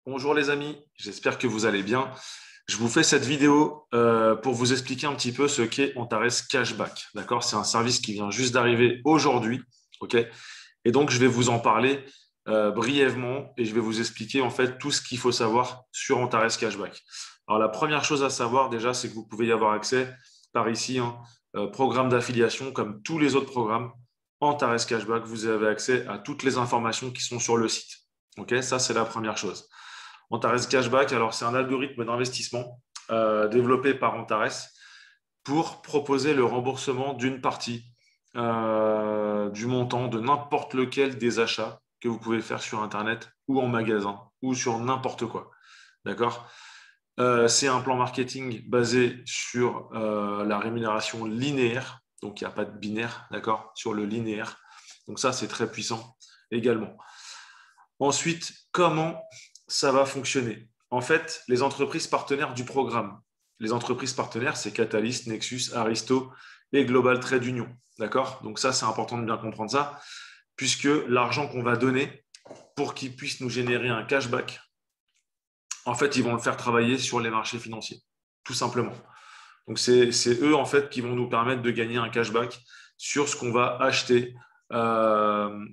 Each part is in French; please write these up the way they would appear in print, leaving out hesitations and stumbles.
Bonjour les amis, j'espère que vous allez bien. Je vous fais cette vidéo pour vous expliquer un petit peu ce qu'est Antares Cashback. D'accord? C'est un service qui vient juste d'arriver aujourd'hui. OK? Et donc, je vais vous en parler brièvement et je vais vous expliquer en fait tout ce qu'il faut savoir sur Antares Cashback. Alors, la première chose à savoir déjà, c'est que vous pouvez y avoir accès par ici, hein, programme d'affiliation comme tous les autres programmes. Antares Cashback, vous avez accès à toutes les informations qui sont sur le site. OK? Ça, c'est la première chose. Antares Cashback, alors c'est un algorithme d'investissement développé par Antares pour proposer le remboursement d'une partie du montant de n'importe lequel des achats que vous pouvez faire sur Internet ou en magasin ou sur n'importe quoi. D'accord? C'est un plan marketing basé sur la rémunération linéaire, donc il n'y a pas de binaire, d'accord, sur le linéaire. Donc ça, c'est très puissant également. Ensuite, comment ça va fonctionner? En fait, les entreprises partenaires du programme. Les entreprises partenaires, c'est Catalyst, Nexus, Aristo et Global Trade Union. D'accord? Donc ça, c'est important de bien comprendre ça, puisque l'argent qu'on va donner pour qu'ils puissent nous générer un cashback, en fait, ils vont le faire travailler sur les marchés financiers, tout simplement. Donc c'est eux, en fait, qui vont nous permettre de gagner un cashback sur ce qu'on va acheter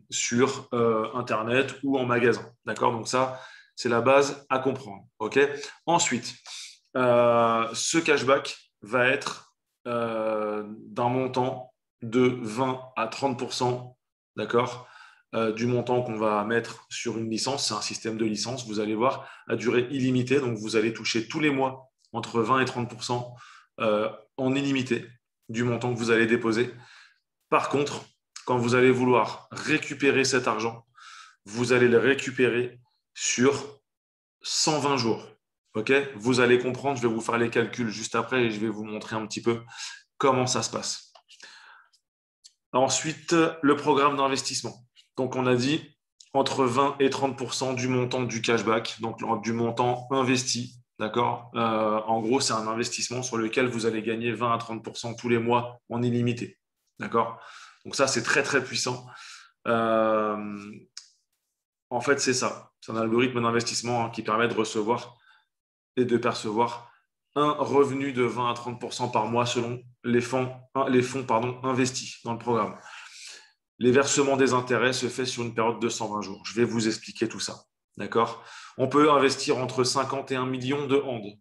sur Internet ou en magasin. D'accord? Donc ça, c'est la base à comprendre. OK? Ensuite, ce cashback va être d'un montant de 20 à 30%, d'accord, du montant qu'on va mettre sur une licence. C'est un système de licence, vous allez voir, à durée illimitée. Donc, vous allez toucher tous les mois entre 20 et 30% en illimité du montant que vous allez déposer. Par contre, quand vous allez vouloir récupérer cet argent, vous allez le récupérer sur 120 jours. OK? Vous allez comprendre, je vais vous faire les calculs juste après et je vais vous montrer un petit peu comment ça se passe. Ensuite, le programme d'investissement. Donc, on a dit entre 20 et 30% du montant du cashback, donc du montant investi. D'accord? En gros, c'est un investissement sur lequel vous allez gagner 20 à 30% tous les mois en illimité. D'accord? Donc, ça, c'est très, très puissant. En fait, c'est ça. C'est un algorithme d'investissement qui permet de recevoir et de percevoir un revenu de 20 à 30% par mois selon les fonds investis dans le programme. Les versements des intérêts se fait sur une période de 120 jours. Je vais vous expliquer tout ça. D'accord? On peut investir entre 50 et 1 million de hands.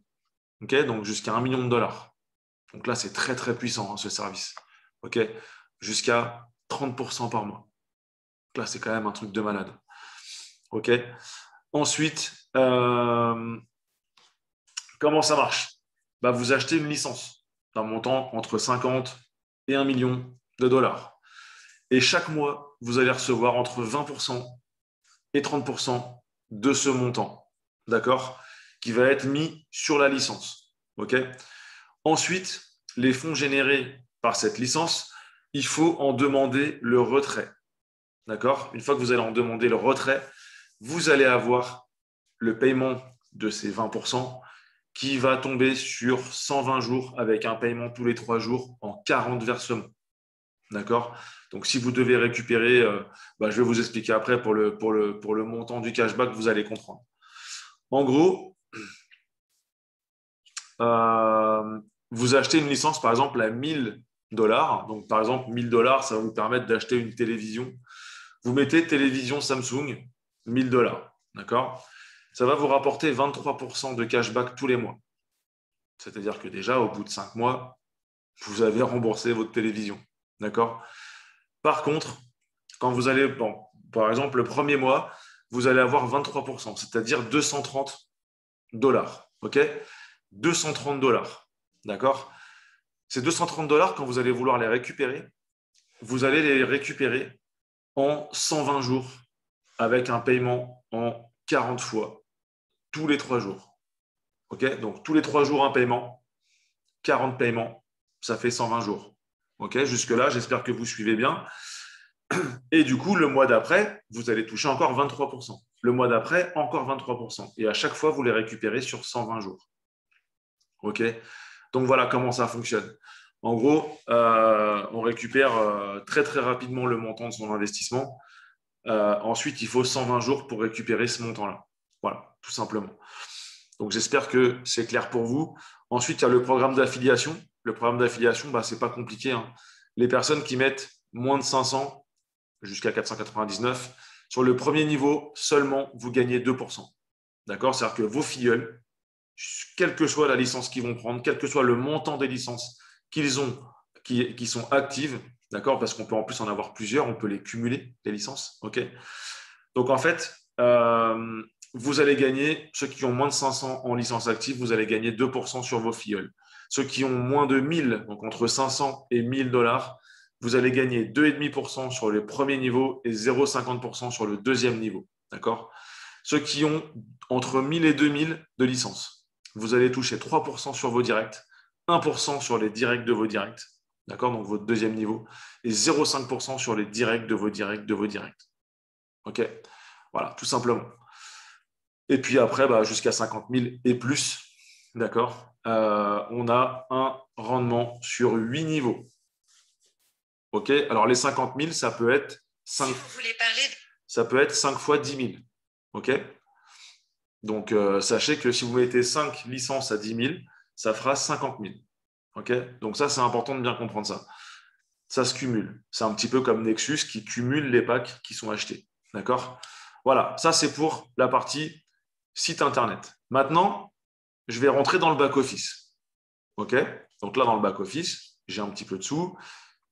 OK? Donc jusqu'à 1 million de dollars. Donc là, c'est très, très puissant, hein, ce service. OK? Jusqu'à 30% par mois. Donc là, c'est quand même un truc de malade. OK? Ensuite, comment ça marche? Bah, vous achetez une licence d'un montant entre 50 et 1 million de dollars. Et chaque mois, vous allez recevoir entre 20% et 30% de ce montant, d'accord, qui va être mis sur la licence. OK? Ensuite, les fonds générés par cette licence, il faut en demander le retrait. D'accord? Une fois que vous allez en demander le retrait, vous allez avoir le paiement de ces 20% qui va tomber sur 120 jours avec un paiement tous les 3 jours en 40 versements. D'accord? Donc, si vous devez récupérer, je vais vous expliquer après pour le montant du cashback, vous allez comprendre. En gros, vous achetez une licence, par exemple, à 1000 dollars. Donc, par exemple, 1000 dollars, ça va vous permettre d'acheter une télévision. Vous mettez télévision Samsung, 1000 dollars. D'accord? Ça va vous rapporter 23% de cashback tous les mois. C'est-à-dire que déjà, au bout de 5 mois, vous avez remboursé votre télévision. D'accord? Par contre, quand vous allez, par exemple, le premier mois, vous allez avoir 23%, c'est-à-dire 230 dollars. OK? 230 dollars. D'accord? Ces 230 dollars, quand vous allez vouloir les récupérer, vous allez les récupérer en 120 jours avec un paiement en 40 fois tous les 3 jours. OK? Donc, tous les 3 jours, un paiement, 40 paiements, ça fait 120 jours. OK? Jusque-là, j'espère que vous suivez bien. Et du coup, le mois d'après, vous allez toucher encore 23%. Le mois d'après, encore 23%. Et à chaque fois, vous les récupérez sur 120 jours. OK? Donc, voilà comment ça fonctionne. En gros, on récupère très, très rapidement le montant de son investissement. Ensuite, il faut 120 jours pour récupérer ce montant-là. Voilà. tout simplement. Donc, j'espère que c'est clair pour vous. Ensuite, il y a le programme d'affiliation. Le programme d'affiliation, ce n'est pas compliqué, hein. Les personnes qui mettent moins de 500 jusqu'à 499, sur le premier niveau, seulement, vous gagnez 2%. D'accord? C'est-à-dire que vos filleuls, quelle que soit la licence qu'ils vont prendre, quel que soit le montant des licences qu'ils ont, qui sont actives, d'accord? Parce qu'on peut en plus en avoir plusieurs, on peut les cumuler, les licences. OK? Donc, en fait, vous allez gagner, ceux qui ont moins de 500 en licence active, vous allez gagner 2% sur vos filleuls. Ceux qui ont moins de 1000, donc entre 500 et 1000 dollars, vous allez gagner 2,5% sur le premier niveau et 0,50% sur le deuxième niveau. D'accord? Ceux qui ont entre 1000 et 2000 de licence, vous allez toucher 3% sur vos directs, 1% sur les directs de vos directs, d'accord? Donc votre deuxième niveau, et 0,5% sur les directs de vos directs de vos directs. OK? Voilà, tout simplement. Et puis après, jusqu'à 50 000 et plus, d'accord, on a un rendement sur 8 niveaux. OK? Alors, les 50 000, ça peut être 5, si vous voulez parler... ça peut être 5 fois 10 000. OK? Donc, sachez que si vous mettez 5 licences à 10 000, ça fera 50 000. OK? Donc, ça, c'est important de bien comprendre ça. Ça se cumule. C'est un petit peu comme Nexus qui cumule les packs qui sont achetés. D'accord? Voilà, ça, c'est pour la partie site internet. Maintenant, je vais rentrer dans le back-office. OK? Donc là, dans le back-office, j'ai un petit peu de sous.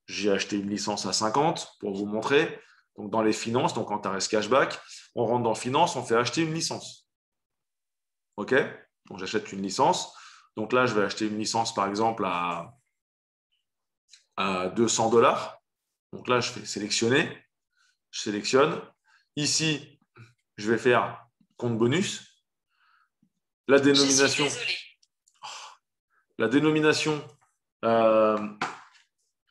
J'ai acheté une licence à 50 pour vous montrer. Donc dans les finances, donc Antares Cashback, on rentre dans finance, on fait acheter une licence. OK? Donc j'achète une licence. Donc là, je vais acheter une licence, par exemple, à 200 dollars. Donc là, je fais sélectionner. Je sélectionne. Ici, je vais faire compte bonus. La dénomination, la dénomination, la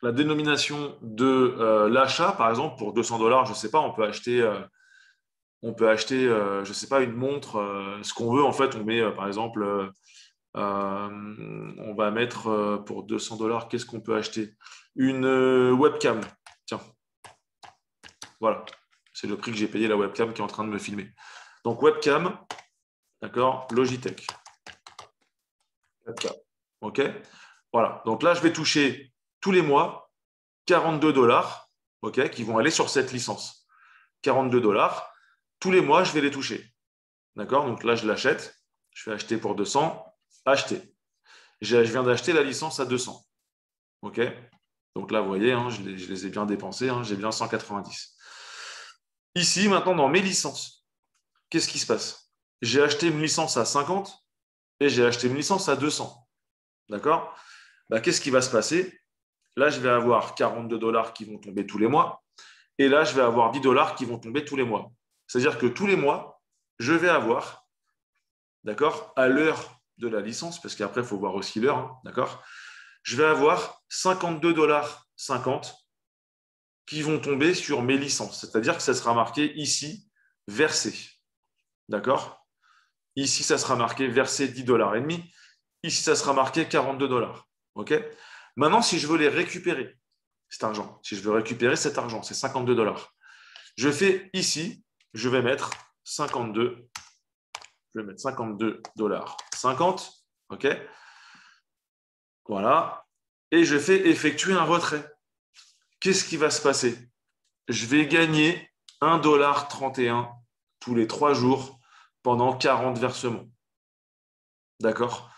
dénomination de l'achat, par exemple, pour 200 dollars, je ne sais pas, on peut acheter, je ne sais pas, une montre, ce qu'on veut. En fait, on met, par exemple, on va mettre pour 200 dollars, qu'est-ce qu'on peut acheter? Une webcam. Tiens, voilà, c'est le prix que j'ai payé la webcam qui est en train de me filmer. Donc, webcam, d'accord, Logitech. OK? Voilà. Donc là, je vais toucher tous les mois 42 dollars, OK, qui vont aller sur cette licence. 42 dollars. Tous les mois, je vais les toucher. D'accord? Donc là, je l'achète. Je vais acheter pour 200. Acheter. Je viens d'acheter la licence à 200. OK? Donc là, vous voyez, hein, je les ai bien dépensés. Hein, j'ai bien 190. Ici, maintenant, dans mes licences, qu'est-ce qui se passe? J'ai acheté une licence à 50 et j'ai acheté une licence à 200. D'accord? Qu'est-ce qui va se passer? Là, je vais avoir 42 dollars qui vont tomber tous les mois. Et là, je vais avoir 10 dollars qui vont tomber tous les mois. C'est-à-dire que tous les mois, je vais avoir, d'accord, à l'heure de la licence, parce qu'après, il faut voir aussi l'heure, hein, d'accord, je vais avoir 52 dollars 50 qui vont tomber sur mes licences. C'est-à-dire que ça sera marqué ici, versé. D'accord? Ici, ça sera marqué versé 10 dollars et demi. Ici, ça sera marqué 42 dollars. OK? Maintenant, si je veux les récupérer, cet argent, si je veux récupérer cet argent, c'est 52 dollars. Je fais ici, je vais mettre 52, je vais mettre 52 dollars 50, OK? Voilà. Et je fais effectuer un retrait. Qu'est-ce qui va se passer? Je vais gagner 1,31 $ tous les 3 jours pendant 40 versements. D'accord?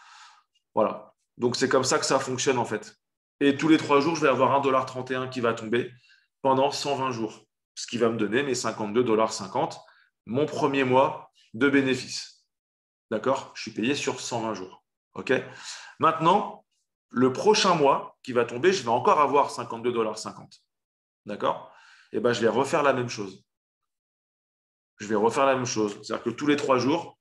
Voilà. Donc, c'est comme ça que ça fonctionne en fait. Et tous les 3 jours, je vais avoir 1,31 $ qui va tomber pendant 120 jours. Ce qui va me donner mes 52,50 $, mon premier mois de bénéfice. D'accord? Je suis payé sur 120 jours. OK? Maintenant, le prochain mois qui va tomber, je vais encore avoir 52,50 $. D'accord? Et je vais refaire la même chose. Je vais refaire la même chose. C'est-à-dire que tous les 3 jours,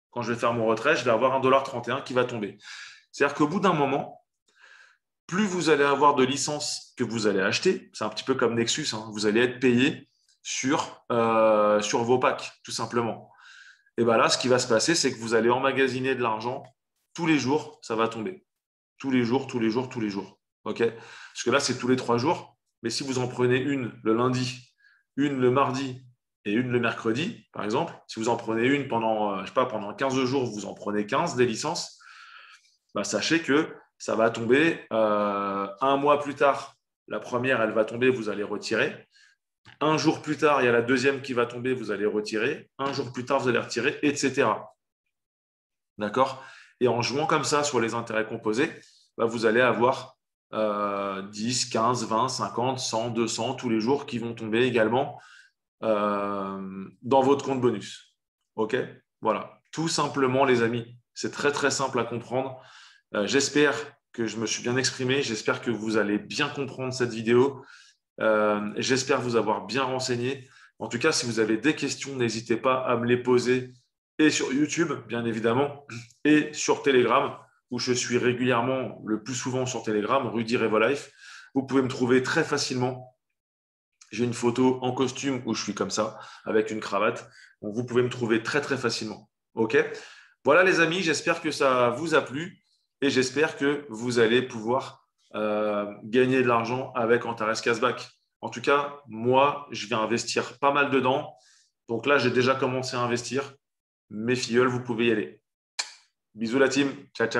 quand je vais faire mon retrait, je vais avoir 1,31 $ qui va tomber. C'est-à-dire qu'au bout d'un moment, plus vous allez avoir de licences que vous allez acheter, c'est un petit peu comme Nexus, hein, vous allez être payé sur vos packs, tout simplement. Et là, ce qui va se passer, c'est que vous allez emmagasiner de l'argent tous les jours, ça va tomber. Tous les jours, tous les jours, tous les jours. OK? Parce que là, c'est tous les 3 jours. Mais si vous en prenez une le lundi, une le mardi et une le mercredi, par exemple, si vous en prenez une pendant, je sais pas, pendant 15 jours, vous en prenez 15 des licences, bah, sachez que ça va tomber un mois plus tard. La première, elle va tomber, vous allez retirer. Un jour plus tard, il y a la deuxième qui va tomber, vous allez retirer. Un jour plus tard, vous allez retirer, etc. D'accord? Et en jouant comme ça sur les intérêts composés, bah, vous allez avoir 10, 15, 20, 50, 100, 200 tous les jours qui vont tomber également dans votre compte bonus. OK? Voilà. Tout simplement, les amis. C'est très, très simple à comprendre. J'espère que je me suis bien exprimé. J'espère que vous allez bien comprendre cette vidéo. J'espère vous avoir bien renseigné. En tout cas, si vous avez des questions, n'hésitez pas à me les poser et sur YouTube, bien évidemment, et sur Telegram, où je suis régulièrement, le plus souvent sur Telegram, Rudy Revolife. Vous pouvez me trouver très facilement. J'ai une photo en costume où je suis comme ça, avec une cravate. Donc, vous pouvez me trouver très, très facilement. OK? Voilà, les amis, j'espère que ça vous a plu et j'espère que vous allez pouvoir gagner de l'argent avec Antares Cashback. En tout cas, moi, je vais investir pas mal dedans. Donc là, j'ai déjà commencé à investir. Mes filleuls, vous pouvez y aller. Bisous la team. Ciao, ciao.